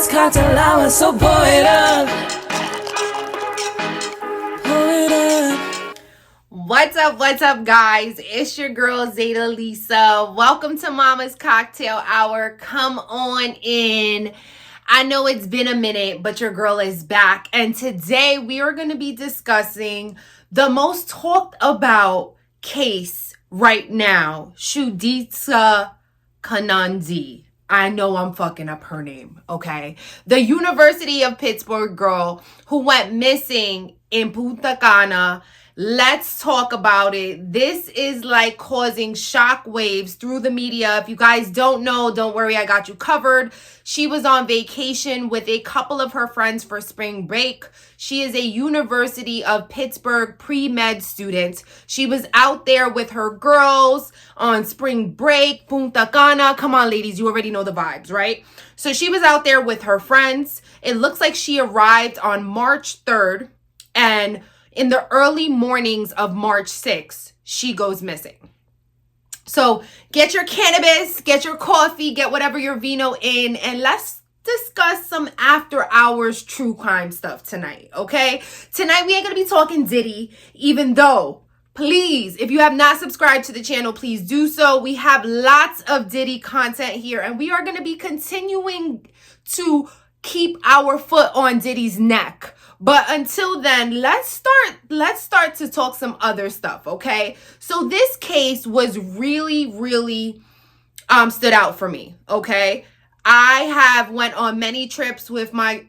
Mama's cocktail hour, so pour it up. Pour it up. What's up, guys? It's your girl, Zaida Lisa. Welcome to Mama's Cocktail Hour. Come on in. I know it's been a minute, but your girl is back. And today we are going to be discussing the most talked about case right now, Sudiksha Konanki. I know I'm fucking up her name, okay? The University of Pittsburg girl who went missing in Punta Cana. Let's talk about it. This is like causing shock waves through the media. If you guys don't know, don't worry, I got you covered. She was on vacation with a couple of her friends for spring break. She is a University of Pittsburg pre-med student. She was out there with her girls on spring break, Punta Cana. Come on, ladies, you already know the vibes, right? So she was out there with her friends. It looks like she arrived on March 3rd, and in the early mornings of March 6th, she goes missing. So get your cannabis, get your coffee, get whatever your vino in, and let's discuss some after hours true crime stuff tonight, okay? Tonight we ain't gonna be talking Diddy, even though, please, if you have not subscribed to the channel, please do so. We have lots of Diddy content here, and we are gonna be continuing to keep our foot on Diddy's neck. But until then, let's start to talk some other stuff, okay? So this case was really stood out for me, okay? I have went on many trips with my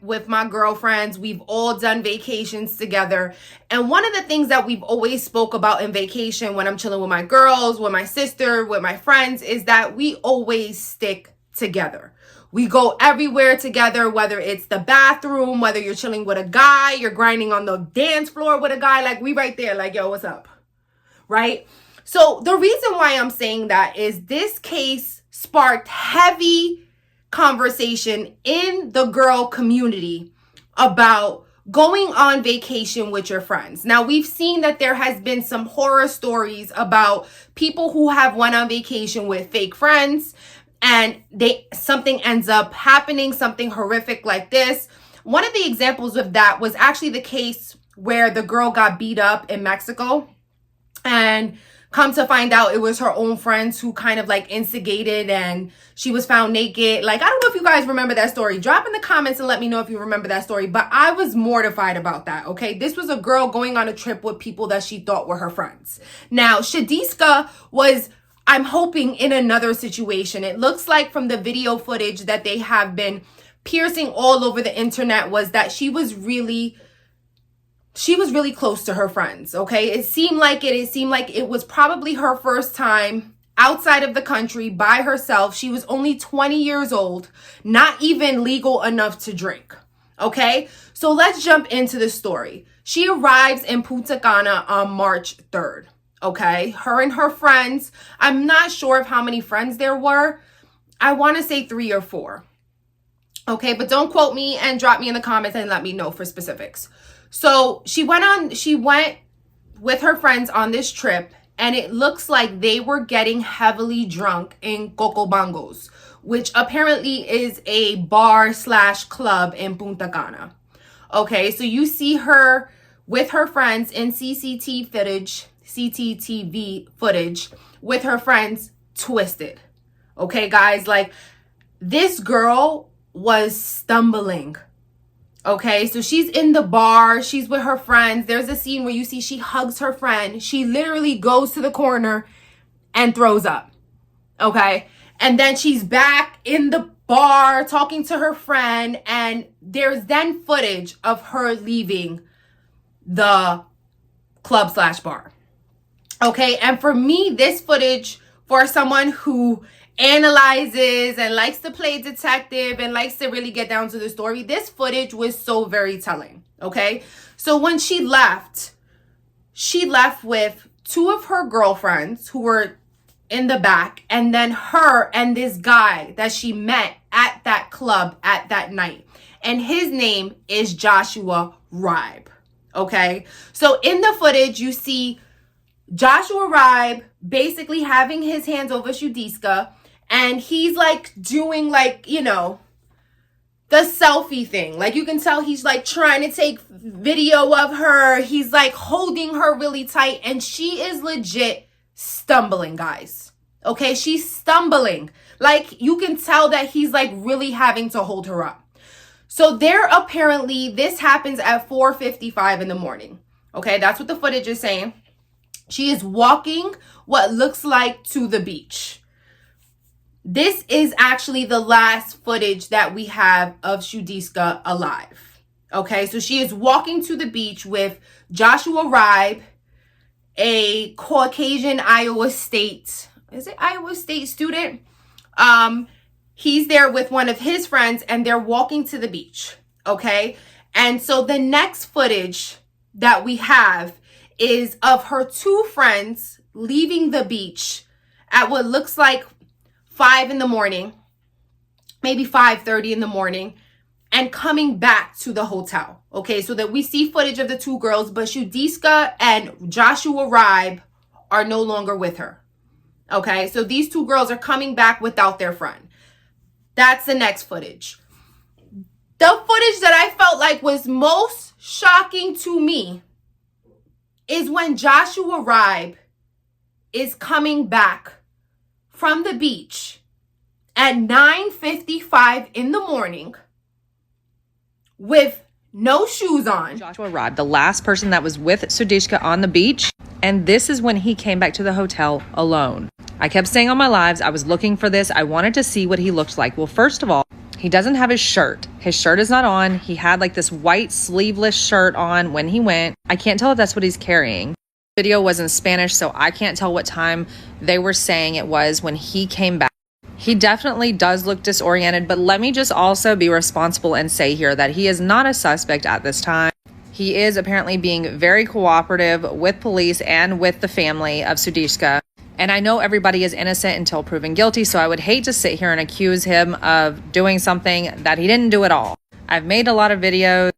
girlfriends. We've all done vacations together. And one of the things that we've always spoke about in vacation when I'm chilling with my girls, with my sister, with my friends, is that we always stick together. We go everywhere together, whether it's the bathroom, whether you're chilling with a guy, you're grinding on the dance floor with a guy, like we right there, like, yo, what's up? Right? So the reason why I'm saying that is this case sparked heavy conversation in the girl community about going on vacation with your friends. Now, we've seen that there has been some horror stories about people who have went on vacation with fake friends, and something ends up happening, something horrific like this. One of the examples of that was actually the case where the girl got beat up in Mexico, and come to find out it was her own friends who kind of like instigated, and she was found naked. Like, I don't know if you guys remember that story. Drop in the comments and let me know if you remember that story. But I was mortified about that, okay? This was a girl going on a trip with people that she thought were her friends. Now, Sudiksha was, I'm hoping, in another situation. It looks like from the video footage that they have been piercing all over the internet was that she was really close to her friends, okay? It seemed like it was probably her first time outside of the country by herself. She was only 20 years old, not even legal enough to drink, okay? So let's jump into the story. She arrives in Punta Cana on March 3rd. Okay, her and her friends, I'm not sure of how many friends there were. I want to say 3 or 4. Okay, but don't quote me, and drop me in the comments and let me know for specifics. So she went with her friends on this trip, and it looks like they were getting heavily drunk in Cocobongos, which apparently is a bar/club in Punta Cana. Okay, so you see her with her friends in CCTV footage with her friends twisted. Okay, guys, like, this girl was stumbling. Okay, so she's in the bar, she's with her friends. There's a scene where you see she hugs her friend. She literally goes to the corner and throws up. Okay, and then she's back in the bar talking to her friend, and there's then footage of her leaving the club/bar. Okay, and for me, this footage, for someone who analyzes and likes to play detective and likes to really get down to the story, this footage was so very telling, okay? So when she left with 2 of her girlfriends who were in the back, and then her and this guy that she met at that club at that night. And his name is Joshua Ribe, okay? So in the footage, you see Joshua Ribe basically having his hands over Sudiksha, and he's like doing, like, you know, the selfie thing. Like, you can tell he's like trying to take video of her. He's like holding her really tight, and she is legit stumbling, guys. Okay, she's stumbling. Like, you can tell that he's like really having to hold her up. So this happens at 4:55 in the morning. Okay, that's what the footage is saying. She is walking what looks like to the beach. This is actually the last footage that we have of Sudiksha alive. Okay, so she is walking to the beach with Joshua Ribe, a Caucasian Iowa State student. He's there with one of his friends, and they're walking to the beach. Okay, and so the next footage that we have is of her two friends leaving the beach at what looks like 5 in the morning, maybe 5:30 in the morning, and coming back to the hotel. Okay, so that we see footage of the two girls, but Sudiksha and Joshua Ribe are no longer with her. Okay, so these two girls are coming back without their friend. That's the next footage. The footage that I felt like was most shocking to me is when Joshua Ribe is coming back from the beach at 9:55 in the morning with no shoes on. Joshua Ribe, the last person that was with Sudiksha on the beach, and this is when he came back to the hotel alone. I kept saying on my lives, I was looking for this. I wanted to see what he looked like. Well, first of all, he doesn't have his shirt. His shirt is not on. He had like this white sleeveless shirt on when he went. I can't tell if that's what he's carrying. The video was in Spanish, so I can't tell what time they were saying it was when he came back. He definitely does look disoriented, but let me just also be responsible and say here that he is not a suspect at this time. He is apparently being very cooperative with police and with the family of Sudiksha. And I know everybody is innocent until proven guilty, so I would hate to sit here and accuse him of doing something that he didn't do at all. I've made a lot of videos.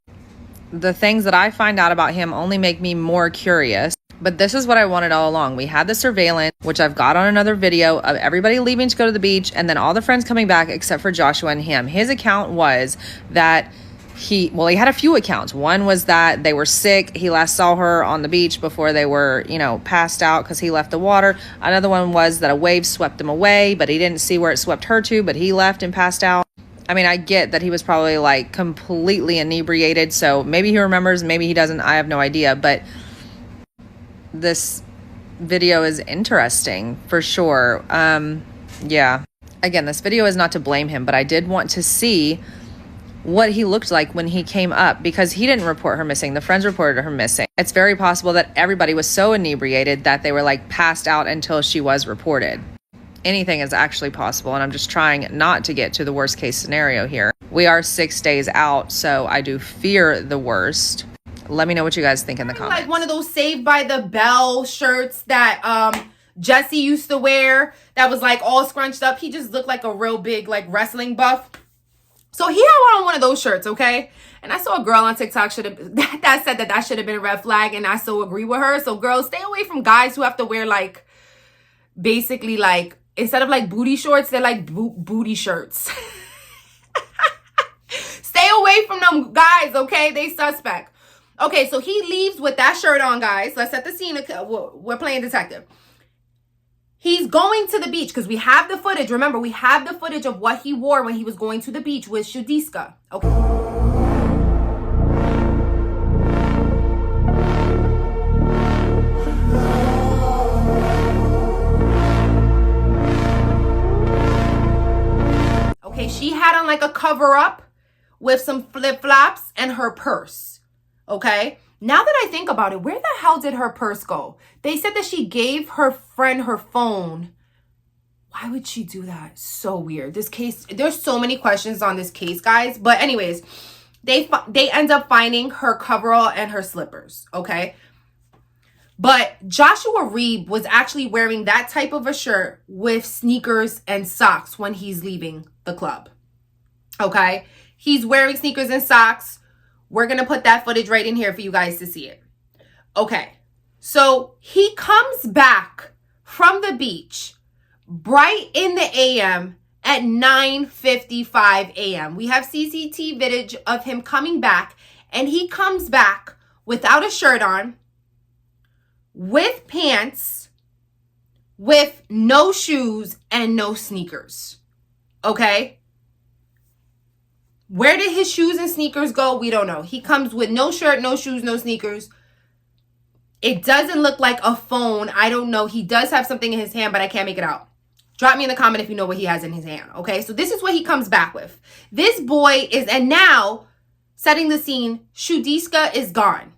The things that I find out about him only make me more curious. But this is what I wanted all along. We had the surveillance, which I've got on another video, of everybody leaving to go to the beach and then all the friends coming back except for Joshua and him. His account was that he had a few accounts. One was that they were sick. He last saw her on the beach before they were, passed out because he left the water. Another one was that a wave swept him away, but he didn't see where it swept her to, but he left and passed out. I mean, I get that he was probably like completely inebriated, so maybe he remembers, maybe he doesn't. I have no idea, but this video is interesting for sure. Yeah. Again, this video is not to blame him, but I did want to see what he looked like when he came up, because he didn't report her missing. The friends reported her missing. It's very possible that everybody was so inebriated that they were like passed out until she was reported. Anything is actually possible, and I'm just trying not to get to the worst case scenario here. We are 6 days out, so I do fear the worst. Let me know what you guys think in the comments. Like one of those Saved by the Bell shirts that Jesse used to wear that was like all scrunched up. He just looked like a real big like wrestling buff. So he had on one of those shirts, okay? And I saw a girl on TikTok that said that should have been a red flag, and I so agree with her. So girls, stay away from guys who have to wear like, basically like, instead of like booty shorts, they're like booty shirts. Stay away from them guys, okay? They suspect. Okay, so he leaves with that shirt on, guys. Let's set the scene. We're playing detective. He's going to the beach because we have the footage. Remember, we have the footage of what he wore when he was going to the beach with Sudiksha. Okay. Okay, she had on like a cover up with some flip-flops and her purse. Okay. Now that I think about it, where the hell did her purse go? They said that she gave her friend her phone. Why would she do that? So weird. This case, there's so many questions on this case, guys. But anyways, they end up finding her coverall and her slippers, okay? But Joshua Ribe was actually wearing that type of a shirt with sneakers and socks when he's leaving the club, okay? He's wearing sneakers and socks. We're going to put that footage right in here for you guys to see it. Okay, so he comes back from the beach bright in the AM at 9:55 a.m. We have CCTV footage of him coming back, and he comes back without a shirt on, with pants, with no shoes and no sneakers. Okay? Where did his shoes and sneakers go? We don't know. He comes with no shirt, no shoes, no sneakers. It doesn't look like a phone. I don't know. He does have something in his hand, but I can't make it out. Drop me in the comment if you know what he has in his hand. Okay, so this is what he comes back with. This boy is, and now, setting the scene, Sudiksha is gone.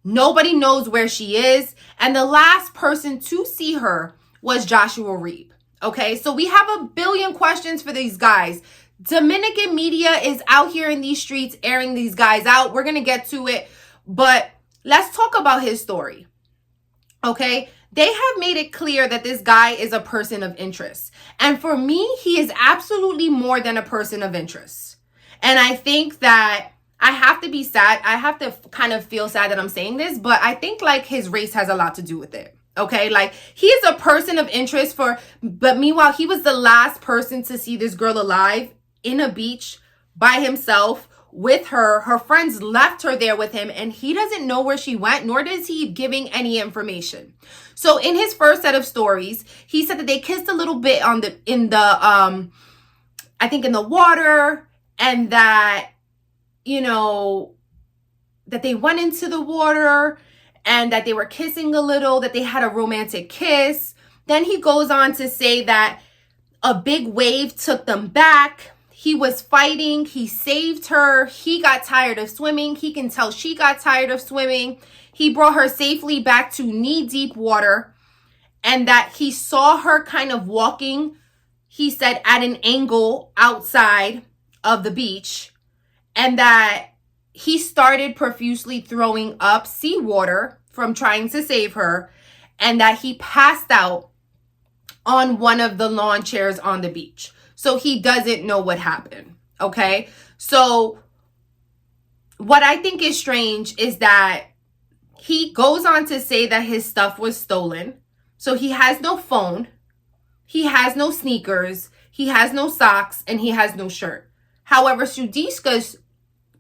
Nobody knows where she is. And the last person to see her was Joshua Reeb. Okay, so we have a billion questions for these guys. Dominican media is out here in these streets airing these guys out. We're going to get to it, but let's talk about his story. Okay, they have made it clear that this guy is a person of interest. And for me, he is absolutely more than a person of interest. And I think that I have to be sad. I have to kind of feel sad that I'm saying this, but I think like his race has a lot to do with it. Okay, like he is a person of interest but meanwhile, he was the last person to see this girl alive in a beach by himself with her. Her friends left her there with him, and he doesn't know where she went, nor is he giving any information. So in his first set of stories, he said that they kissed a little bit in the water, and that, you know, that they went into the water and that they were kissing a little, that they had a romantic kiss. Then he goes on to say that a big wave took them back. He was fighting. He saved her. He got tired of swimming. He can tell she got tired of swimming. He brought her safely back to knee-deep water, and that he saw her kind of walking, he said, at an angle outside of the beach, and that he started profusely throwing up seawater from trying to save her, and that he passed out on one of the lawn chairs on the beach. So he doesn't know what happened. Okay. So what I think is strange is that he goes on to say that his stuff was stolen. So he has no phone. He has no sneakers. He has no socks, and he has no shirt. However, Sudiksha's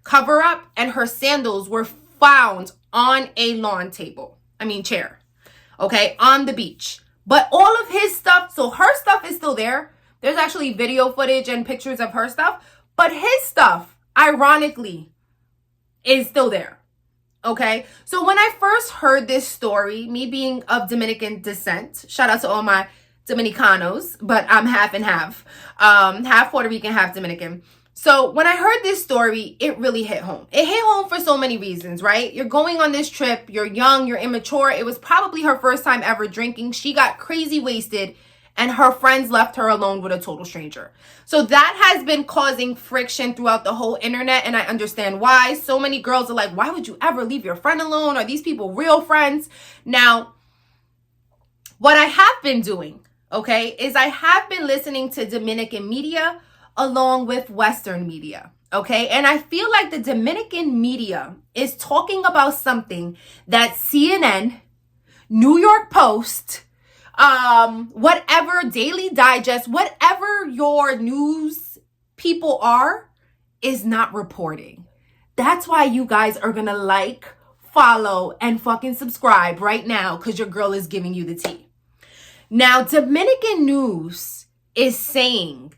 cover up and her sandals were found on a chair. Okay. On the beach. But all of his stuff, so her stuff is still there. There's actually video footage and pictures of her stuff, but his stuff, ironically, is still there. Okay. So when I first heard this story, me being of Dominican descent, shout out to all my Dominicanos, but I'm half and half, half Puerto Rican, half Dominican. So when I heard this story, it really hit home. It hit home for so many reasons, right? You're going on this trip, you're young, you're immature. It was probably her first time ever drinking. She got crazy wasted, and her friends left her alone with a total stranger. So that has been causing friction throughout the whole internet, and I understand why. So many girls are like, why would you ever leave your friend alone? Are these people real friends? Now, what I have been doing, okay, is I have been listening to Dominican media along with Western media, okay? And I feel like the Dominican media is talking about something that CNN, New York Post, whatever, Daily Digest, whatever your news people are, is not reporting. That's why you guys are gonna like, follow, and fucking subscribe right now, because your girl is giving you the tea. Now, Dominican news is saying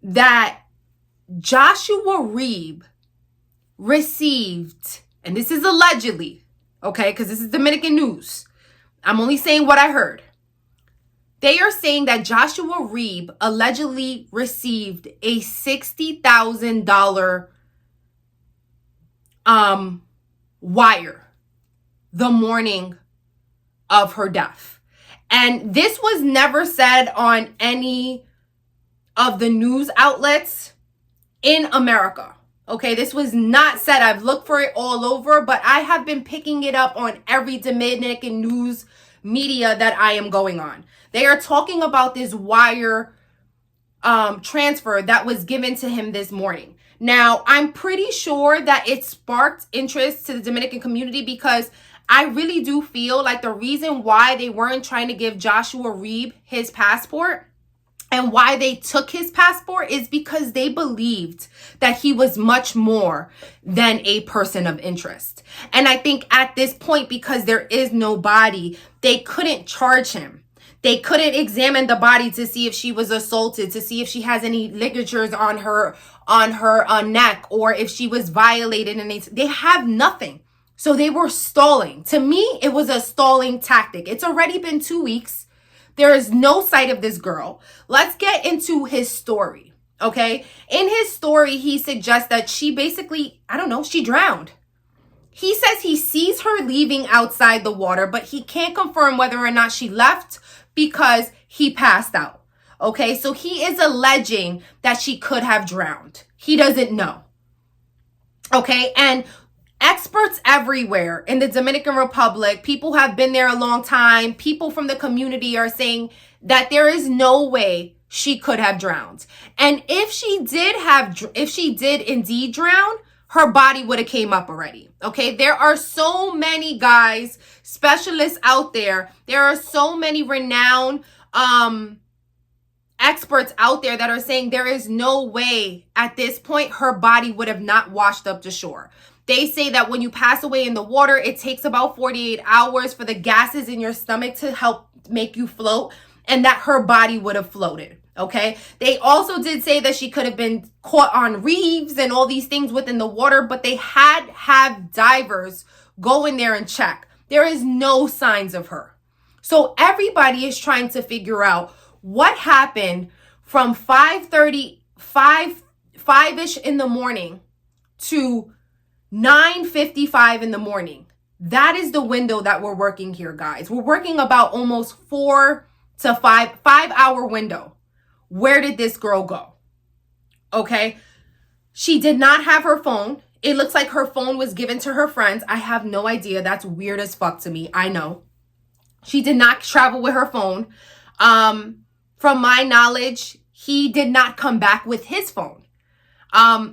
that Joshua Reeb received, and this is allegedly, okay, because this is Dominican news. I'm only saying what I heard. They are saying that Joshua Reeb allegedly received a $60,000 wire the morning of her death. And this was never said on any of the news outlets in America. Okay, this was not said. I've looked for it all over, but I have been picking it up on every Dominican news media that I am going on. They are talking about this wire transfer that was given to him this morning. Now, I'm pretty sure that it sparked interest to the Dominican community, because I really do feel like the reason why they weren't trying to give Joshua Reeb his passport And why they took his passport is because they believed that he was much more than a person of interest. And I think at this point, because there is no body, they couldn't charge him. They couldn't examine the body to see if she was assaulted, to see if she has any ligatures on her neck, or if she was violated. And they have nothing. So they were stalling. To me, it was a stalling tactic. It's already been 2 weeks. There is no sight of this girl. Let's get into his story, okay? In his story, he suggests that she basically, she drowned. He says he sees her leaving outside the water, but he can't confirm whether or not she left because he passed out, okay? So he is alleging that she could have drowned. He doesn't know, okay? And experts everywhere in the Dominican Republic, people have been there a long time. People from the community are saying that there is no way she could have drowned. And if she did indeed drown, her body would have came up already. Okay. There are so many guys, specialists out there. There are so many renowned, experts out there that are saying there is no way at this point her body would have not washed up to shore. They say that when you pass away in the water, it takes about 48 hours for the gases in your stomach to help make you float, and that her body would have floated, okay? They also did say that she could have been caught on reefs and all these things within the water, but they had have divers go in there and check. There is no signs of her. So everybody is trying to figure out what happened from 5:ish in the morning to 9:55 in the morning. That is the window that we're working here, guys. We're working about almost 4 to 5-hour window. Where did this girl go? Okay. She did not have her phone. It looks like her phone was given to her friends. I have no idea. That's weird as fuck to me. I know. She did not travel with her phone. From my knowledge, he did not come back with his phone.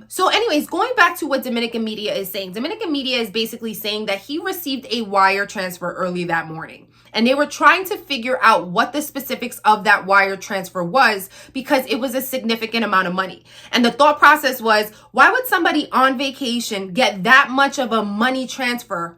So anyways, going back to what Dominican media is saying, Dominican media is basically saying that he received a wire transfer early that morning, and they were trying to figure out what the specifics of that wire transfer was because it was a significant amount of money. And the thought process was, why would somebody on vacation get that much of a money transfer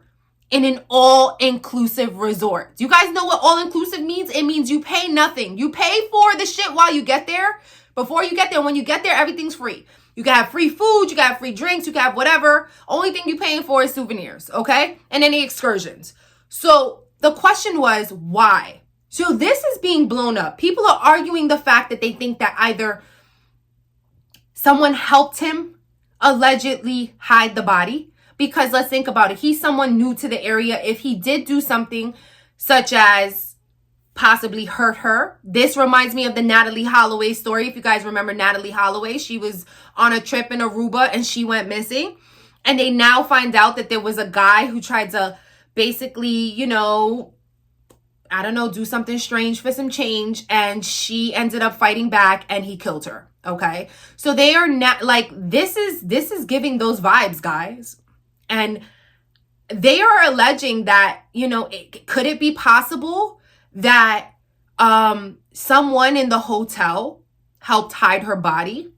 in an all-inclusive resort? Do you guys know what all-inclusive means? It means you pay nothing. You pay for the shit while you get there. Before you get there, when you get there, everything's free. You can have free food, you can have free drinks, you can have whatever. Only thing you're paying for is souvenirs, okay? And any excursions. So the question was, why? So this is being blown up. People are arguing the fact that they think that either someone helped him allegedly hide the body. Because let's think about it. He's someone new to the area. If he did do something such as possibly hurt her. This reminds me of the Natalie Holloway story. If you guys remember Natalie Holloway, she was on a trip in Aruba and she went missing. And they now find out that there was a guy who tried to basically, do something strange for some change. And she ended up fighting back and he killed her. Okay. So they are not like, this is giving those vibes, guys. And they are alleging that, could it be possible that someone in the hotel helped hide her body?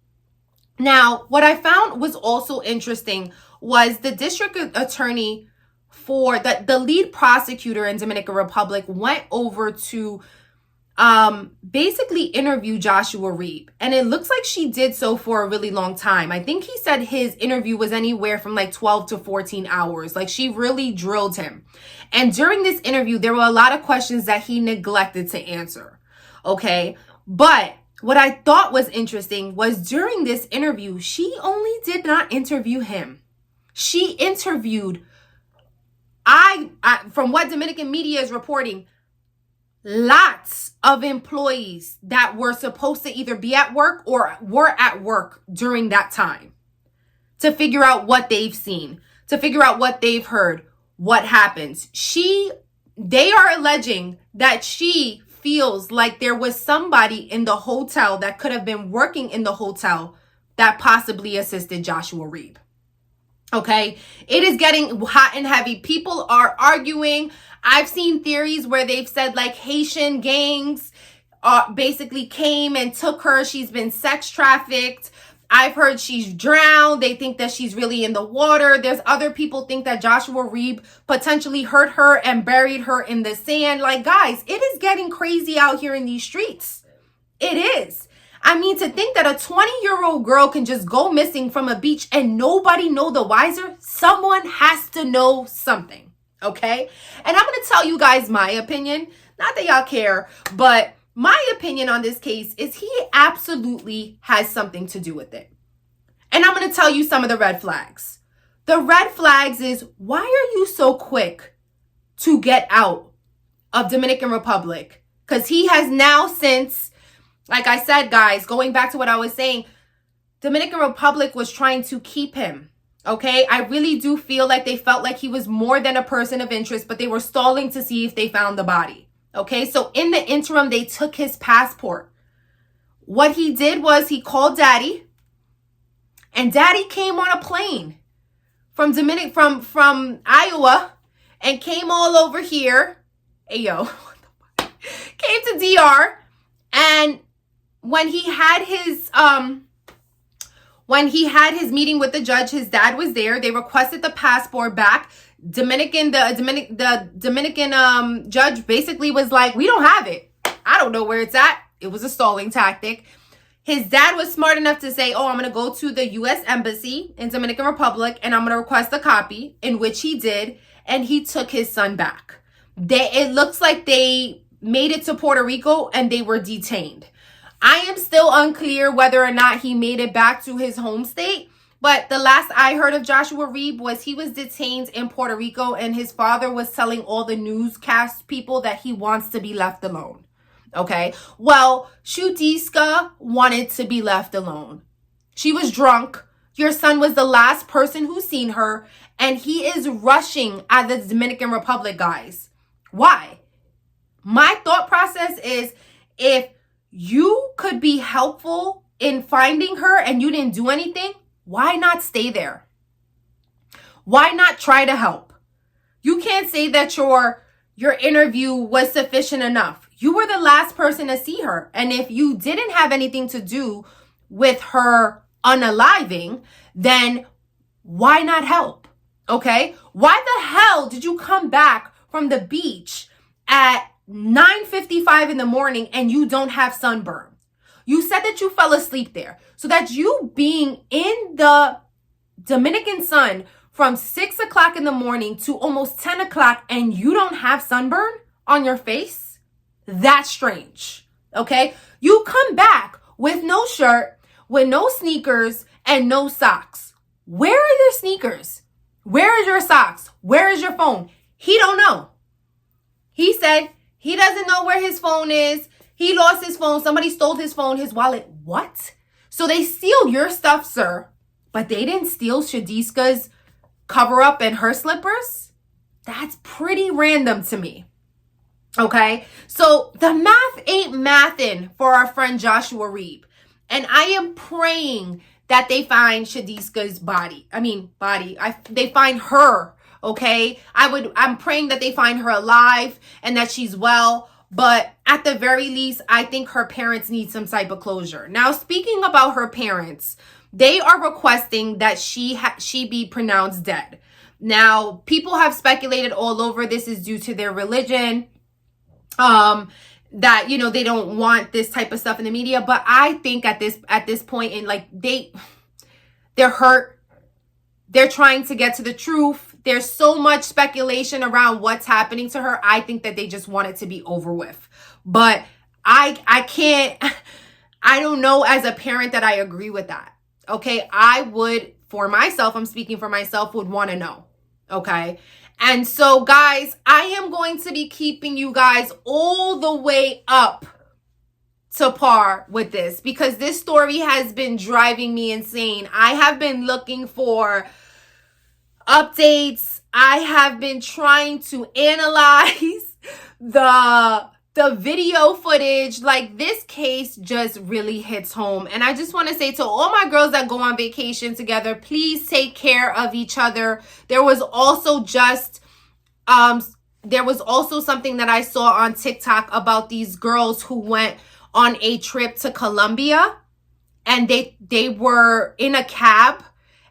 Now, what I found was also interesting was the district attorney for the lead prosecutor in Dominican Republic went over to basically interview Joshua Reeb. And it looks like she did so for a really long time. I think he said his interview was anywhere from like 12 to 14 hours. Like she really drilled him. And during this interview, there were a lot of questions that he neglected to answer. Okay. But what I thought was interesting was during this interview, she only did not interview him. She interviewed, from what Dominican media is reporting, lots of employees that were supposed to either be at work or were at work during that time to figure out what they've seen, to figure out what they've heard, what happens. They are alleging that she feels like there was somebody in the hotel that could have been working in the hotel that possibly assisted Joshua Reeb. Okay, it is getting hot and heavy. People are arguing. I've seen theories where they've said like Haitian gangs basically came and took her. She's been sex trafficked. I've heard she's drowned. They think that she's really in the water. There's other people think that Joshua Reeb potentially hurt her and buried her in the sand. Like, guys, it is getting crazy out here in these streets. It is. I mean, to think that a 20-year-old girl can just go missing from a beach and nobody know the wiser, someone has to know something, okay? And I'm going to tell you guys my opinion. Not that y'all care, but my opinion on this case is he absolutely has something to do with it. And I'm going to tell you some of the red flags. The red flags is, why are you so quick to get out of Dominican Republic? Because he has now since, like I said, guys, going back to what I was saying, Dominican Republic was trying to keep him. Okay, I really do feel like they felt like he was more than a person of interest, but they were stalling to see if they found the body. Okay, so in the interim, they took his passport. What he did was he called daddy, and daddy came on a plane from Iowa and came all over here. Hey, yo, came to DR. And when he had his meeting with the judge, his dad was there. They requested the passport back. The Dominican judge basically was like, we don't have it. I don't know where it's at. It was a stalling tactic. His dad was smart enough to say, oh, I'm going to go to the U.S. Embassy in Dominican Republic and I'm going to request a copy, in which he did. And he took his son back. It looks like they made it to Puerto Rico and they were detained. I am still unclear whether or not he made it back to his home state. But the last I heard of Joshua Reeb was he was detained in Puerto Rico and his father was telling all the newscast people that he wants to be left alone. Okay. Well, Sudiksha wanted to be left alone. She was drunk. Your son was the last person who seen her. And he is rushing at the Dominican Republic, guys. Why? My thought process is, if you could be helpful in finding her and you didn't do anything, why not stay there? Why not try to help? You can't say that your interview was sufficient enough. You were the last person to see her. And if you didn't have anything to do with her unaliving, then why not help? Okay? Why the hell did you come back from the beach at 9:55 in the morning and you don't have sunburn? You said that you fell asleep there. So that you being in the Dominican sun from 6 o'clock in the morning to almost 10 o'clock and you don't have sunburn on your face? That's strange. Okay? You come back with no shirt, with no sneakers, and no socks. Where are your sneakers? Where is your socks? Where is your phone? He don't know. He said he doesn't know where his phone is. He lost his phone. Somebody stole his phone, his wallet. What? So they steal your stuff, sir, but they didn't steal Sudiksha's cover up and her slippers? That's pretty random to me. Okay? So the math ain't mathin' for our friend Joshua Reeb. And I am praying that they find Sudiksha's body. They find her, okay? I'm praying that they find her alive and that she's well. But at the very least, I think her parents need some type of closure. Now, speaking about her parents, they are requesting that she be pronounced dead. Now, people have speculated all over this is due to their religion, that, you know, they don't want this type of stuff in the media. But I think at this point in, like, they're hurt. They're trying to get to the truth. There's so much speculation around what's happening to her. I think that they just want it to be over with. But I don't know as a parent that I agree with that. Okay. I would, for myself, I'm speaking for myself, would want to know. Okay. And so, guys, I am going to be keeping you guys all the way up to par with this because this story has been driving me insane. I have been looking for updates. I have been trying to analyze the video footage. Like, this case just really hits home. And I just want to say to all my girls that go on vacation together, please take care of each other. There was also something that I saw on TikTok about these girls who went on a trip to Colombia, and they were in a cab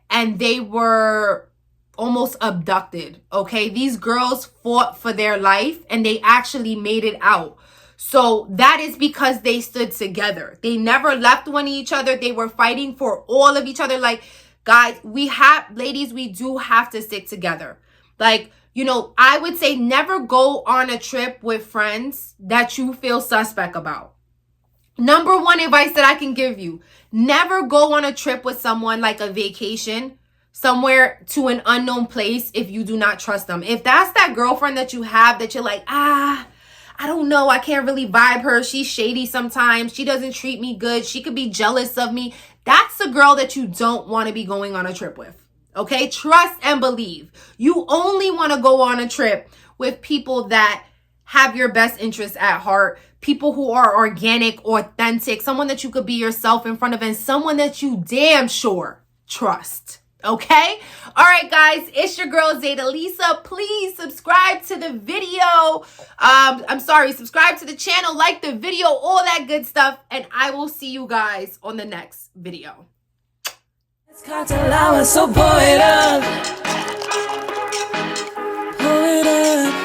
and they were almost abducted. Okay, these girls fought for their life and they actually made it out. So that is because they stood together. They never left one of each other. They were fighting for all of each other. Like, guys, ladies, we do have to stick together. Like, you know, I would say never go on a trip with friends that you feel suspect about. Number one advice that I can give you, never go on a trip with someone, like a vacation, somewhere to an unknown place, if you do not trust them. If that's that girlfriend that you have that you're like, I don't know, I can't really vibe her, she's shady sometimes, she doesn't treat me good, she could be jealous of me, that's the girl that you don't want to be going on a trip with. Okay, trust and believe. You only want to go on a trip with people that have your best interests at heart, people who are organic, authentic, someone that you could be yourself in front of, and someone that you damn sure trust. Okay? All right, guys, it's your girl Zaida Lisa. Please subscribe to the video. Subscribe to the channel, like the video, all that good stuff, and I will see you guys on the next video. It's cocktail hour, so pour it up. Pour it up.